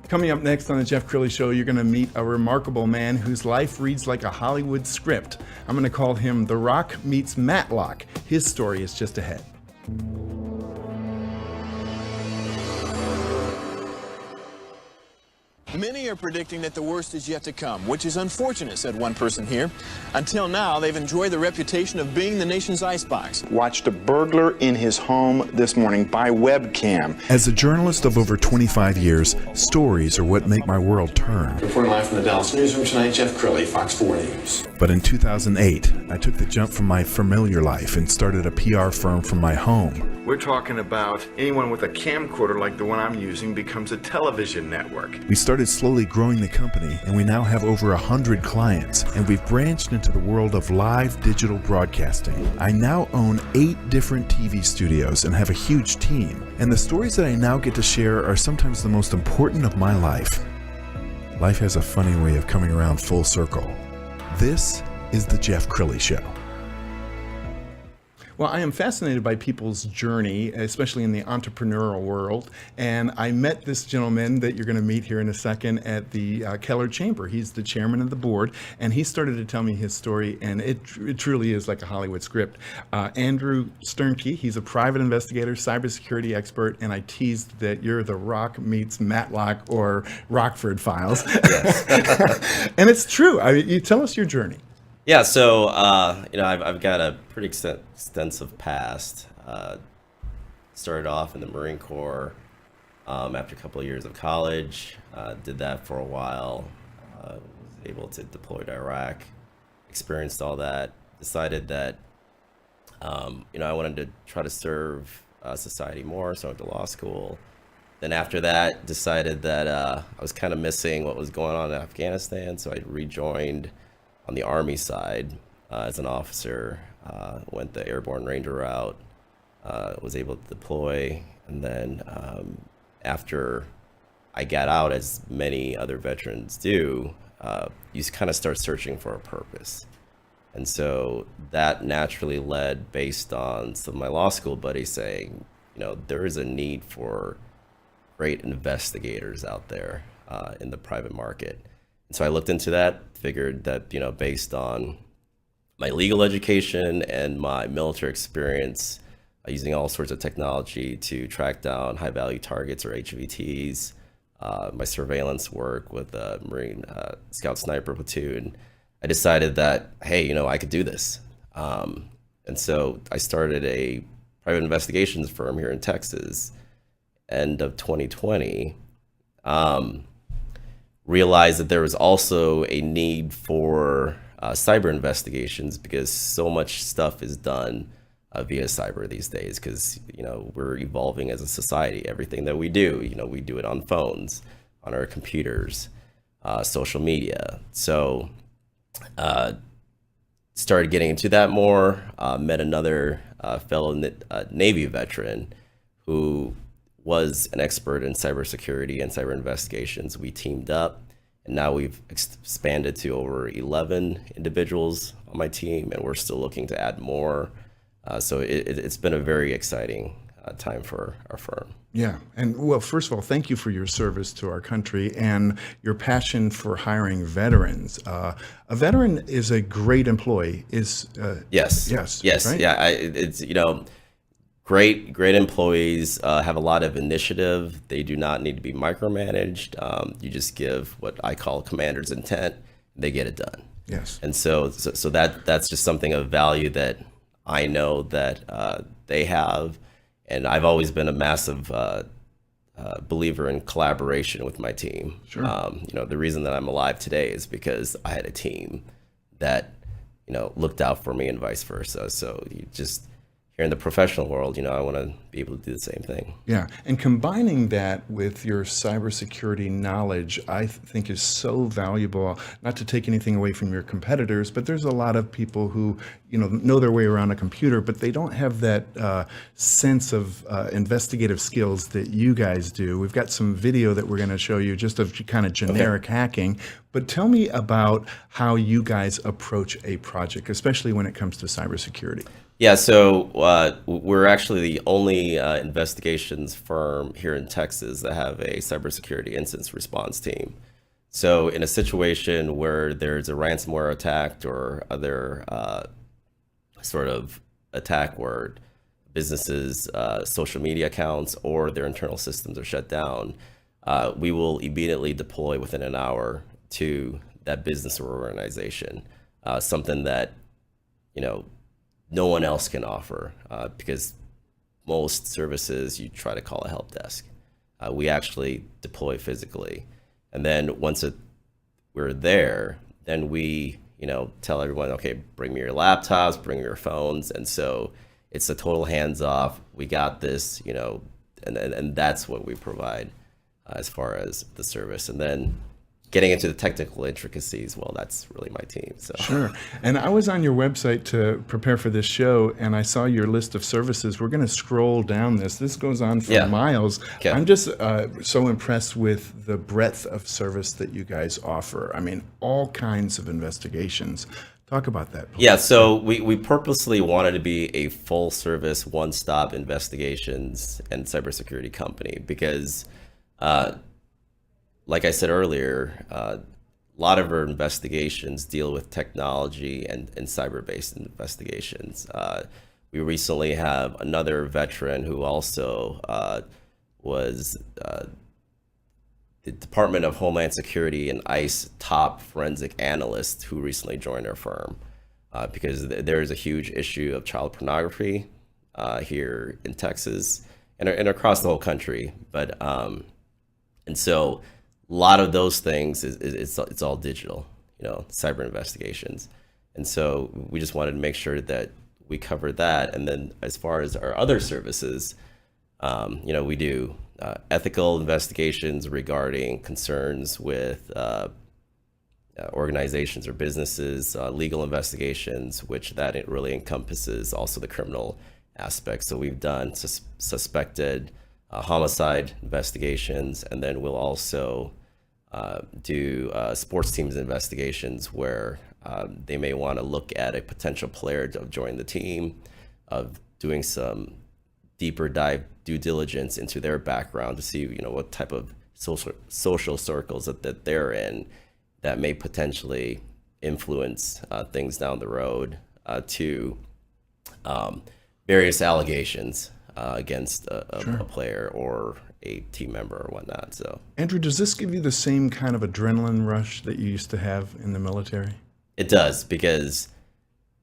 Coming up next on the Jeff Crilley Show, you're going to meet a remarkable man whose life reads like a Hollywood script. I'm going to call him The Rock meets Matlock. His story is just ahead. Many are predicting that the worst is yet to come, which is unfortunate, said one person here. Until now, they've enjoyed the reputation of being the nation's icebox. Watched a burglar in his home this morning by webcam. As a journalist of over 25 years, stories are what make my world turn. Reporting live from the Dallas newsroom tonight, Jeff Crilley, Fox 4 News. But in 2008, I took the jump from my familiar life and started a PR firm from my home. We're talking about anyone with a camcorder like the one I'm using becomes a television network. We started slowly growing the company, and we now have over 100 clients, and we've branched into the world of live digital broadcasting. I now own 8 different TV studios and have a huge team, and the stories that I now get to share are sometimes the most important of my life. Life has a funny way of coming around full circle. This is the Jeff Crilley Show. Well, I am fascinated by people's journey, especially in the entrepreneurial world. And I met this gentleman that you're going to meet here in a second at the Keller Chamber. He's the chairman of the board, and he started to tell me his story, and it truly is like a Hollywood script. Andrew Sternke, he's a private investigator, cybersecurity expert, and I teased that you're the Rock meets Matlock or Rockford Files. Yes. And it's true. You tell us your journey. Yeah, so I've got a pretty extensive past. Started off in the Marine Corps after a couple of years of college. Did that for a while. Was able to deploy to Iraq. Experienced all that. Decided that I wanted to try to serve society more, so I went to law school. Then after that, decided that I was kind of missing what was going on in Afghanistan, so I rejoined on the Army side as an officer. Went the airborne ranger route, was able to deploy, and then after I got out, as many other veterans do, you kind of start searching for a purpose. And so that naturally led, based on some of my law school buddies saying, there is a need for great investigators out there in the private market. And so I looked into that, figured that, based on my legal education and my military experience, using all sorts of technology to track down high value targets or HVTs, my surveillance work with the Marine Scout Sniper Platoon, I decided that, hey, I could do this. And so I started a private investigations firm here in Texas, end of 2020. Realized that there was also a need for cyber investigations, because so much stuff is done via cyber these days, because we're evolving as a society. Everything that we do, we do it on phones, on our computers, social media. So started getting into that more. Met another fellow Navy veteran who was an expert in cybersecurity and cyber investigations. We teamed up, and now we've expanded to over 11 individuals on my team, and we're still looking to add more. So it's been a very exciting time for our firm. Yeah. And well, first of all, thank you for your service to our country and your passion for hiring veterans. A veteran is a great employee. Yes. Yes. Right? Yeah. It's, great employees have a lot of initiative. They do not need to be micromanaged. You just give what I call commander's intent. They get it done. Yes. And so that's just something of value that I know that they have. And I've always been a massive believer in collaboration with my team. Sure. The reason that I'm alive today is because I had a team that, looked out for me and vice versa. So you just, here in the professional world, I want to be able to do the same thing. Yeah, and combining that with your cybersecurity knowledge, I think is so valuable. Not to take anything away from your competitors, but there's a lot of people who, know their way around a computer, but they don't have that sense of investigative skills that you guys do. We've got some video that we're going to show you just of kind of generic hacking, but tell me about how you guys approach a project, especially when it comes to cybersecurity. Yeah, so we're actually the only investigations firm here in Texas that have a cybersecurity incident response team. So in a situation where there's a ransomware attack or other sort of attack where businesses' social media accounts or their internal systems are shut down, we will immediately deploy within an hour to that business or organization, something that, you know, no one else can offer, because most services you try to call a help desk. We actually deploy physically. And then once we're there, then we, you know, tell everyone, okay, bring me your laptops, bring your phones. And so it's a total hands off. We got this, you know, and that's what we provide as far as the service. And then getting into the technical intricacies, well, that's really my team. So Sure. And I was on your website to prepare for this show, and I saw your list of services. We're going to scroll down this. This goes on for miles. Okay. I'm just so impressed with the breadth of service that you guys offer. I mean, all kinds of investigations. Talk about that, please. Yeah, so we purposely wanted to be a full service, one-stop investigations and cybersecurity company because like I said earlier, a lot of our investigations deal with technology and cyber-based investigations. We recently have another veteran who also was the Department of Homeland Security and ICE top forensic analyst who recently joined our firm because there is a huge issue of child pornography here in Texas and across the whole country. But and so a lot of those things it's all digital, you know, cyber investigations. And so we just wanted to make sure that we covered that. And then as far as our other services, you know, we do ethical investigations regarding concerns with organizations or businesses, legal investigations, which that it really encompasses also the criminal aspect. So we've done suspected homicide investigations, and then we'll also do sports teams investigations where they may want to look at a potential player to join the team, of doing some deeper dive due diligence into their background to see, you know, what type of social circles that they're in that may potentially influence things down the road, to various allegations against a player or a team member or whatnot. So, Andrew, does this give you the same kind of adrenaline rush that you used to have in the military? it does, because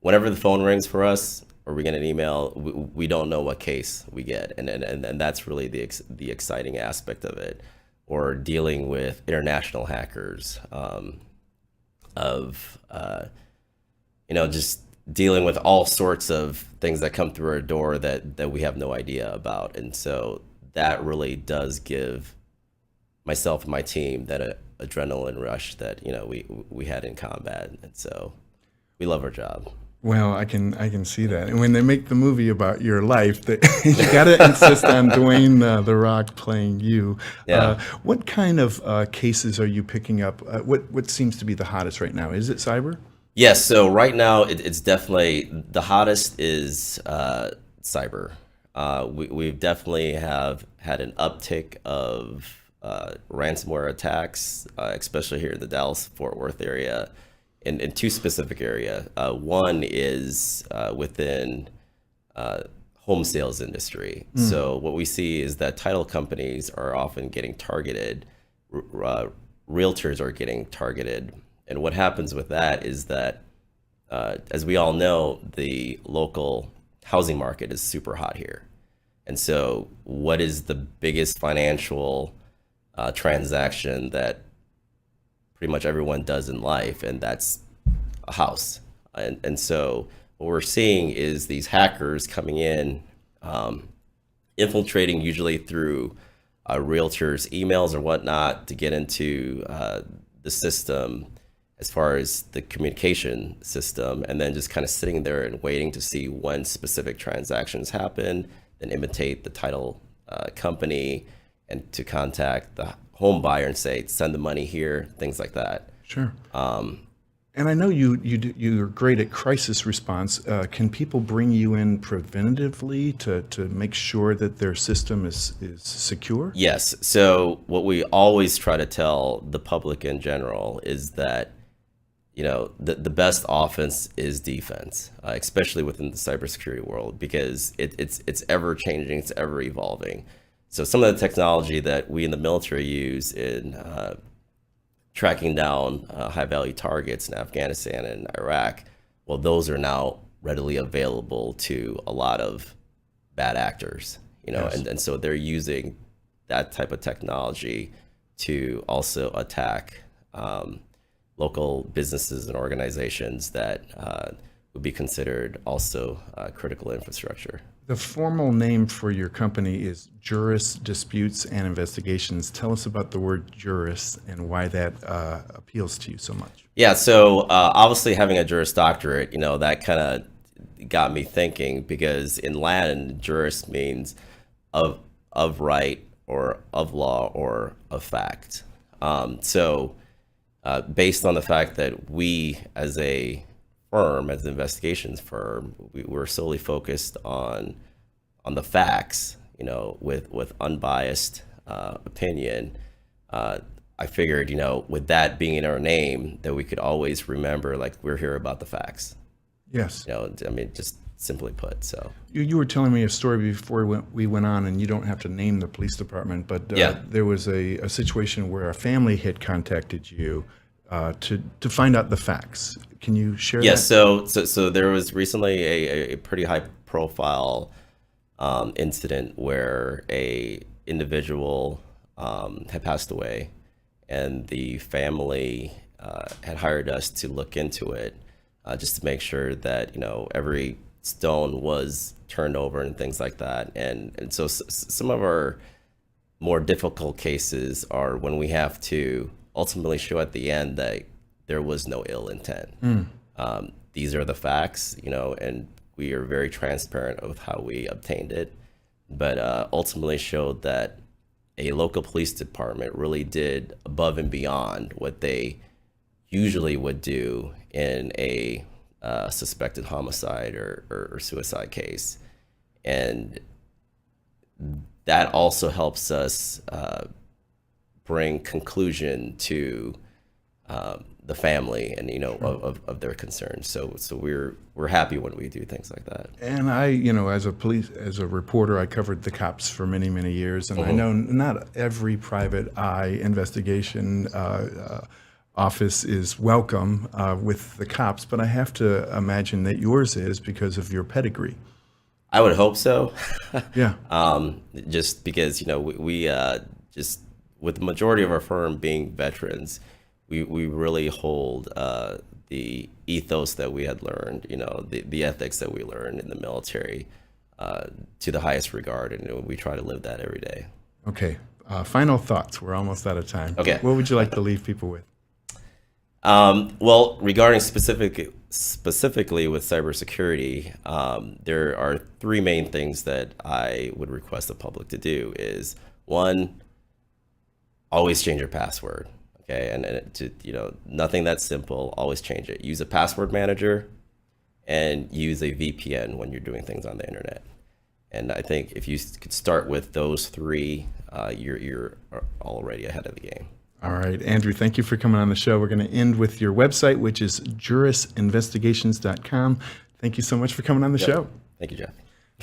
whenever the phone rings for us or we get an email, we don't know what case we get, and that's really the exciting aspect of it. Or dealing with international hackers, you know, just dealing with all sorts of things that come through our door that we have no idea about. And so that really does give myself and my team that adrenaline rush that, you know, we had in combat. And so we love our job. Well, I can see that. And when they make the movie about your life, you got to insist on Dwayne The Rock playing you. Yeah. What kind of cases are you picking up? What seems to be the hottest right now? Is it cyber? Yes. So right now, it's definitely the hottest is cyber. We definitely have had an uptick of ransomware attacks, especially here in the Dallas-Fort Worth area. In two specific areas. One is within home sales industry. So what we see is that title companies are often getting targeted, realtors are getting targeted. And what happens with that is that, as we all know, the local housing market is super hot here. And so what is the biggest financial transaction that pretty much everyone does in life, and that's a house. And so what we're seeing is these hackers coming in, infiltrating usually through realtors' emails or whatnot to get into the system as far as the communication system, and then just kind of sitting there and waiting to see when specific transactions happen, then imitate the title company and to contact the home buyer and say, send the money here, things like that. Sure. And I know you're great at crisis response. Can people bring you in preventatively to make sure that their system is secure? Yes. So what we always try to tell the public in general is that, the best offense is defense, especially within the cybersecurity world, because it's ever changing, it's ever evolving. So some of the technology that we in the military use in tracking down high-value targets in Afghanistan and Iraq, well, those are now readily available to a lot of bad actors, Yes. and so they're using that type of technology to also attack local businesses and organizations that would be considered also critical infrastructure. The formal name for your company is Juris Disputes and Investigations. Tell us about the word juris and why that appeals to you so much. Yeah, so obviously having a Juris Doctorate, that kind of got me thinking, because in Latin, juris means of right or of law or of fact. So based on the fact that we as a firm, as an investigations firm, we're solely focused on the facts, with unbiased opinion. I figured, with that being in our name, that we could always remember, like, we're here about the facts. Yes. Just simply put. So You were telling me a story before we went on, and you don't have to name the police department, but there was a situation where a family had contacted you to find out the facts. Can you share yes, that? so there was recently a pretty high profile incident where a individual had passed away, and the family had hired us to look into it, just to make sure that every stone was turned over and things like that. And so some of our more difficult cases are when we have to ultimately show at the end that there was no ill intent. These are the facts, and we are very transparent with how we obtained it, but ultimately showed that a local police department really did above and beyond what they usually would do in a suspected homicide or suicide case. And that also helps us bring conclusion to the family and of their concerns. So we're happy when we do things like that. And I, as a reporter, I covered the cops for many, many years, and I know not every private eye investigation office is welcome with the cops, but I have to imagine that yours is because of your pedigree. I would hope so. Yeah. Just because we just, with the majority of our firm being veterans, we really hold the ethos that we had learned, the ethics that we learned in the military to the highest regard, and we try to live that every day. Okay. Final thoughts. We're almost out of time. Okay. What would you like to leave people with? Well, regarding specifically with cybersecurity, there are three main things that I would request the public to do. Is one, always change your password. Okay, and nothing that's simple. Always change it. Use a password manager, and use a VPN when you're doing things on the internet. And I think if you could start with those three, you're already ahead of the game. All right, Andrew, thank you for coming on the show. We're going to end with your website, which is jurisinvestigations.com. Thank you so much for coming on the show. Thank you, Jeff.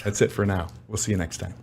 That's it for now. We'll see you next time.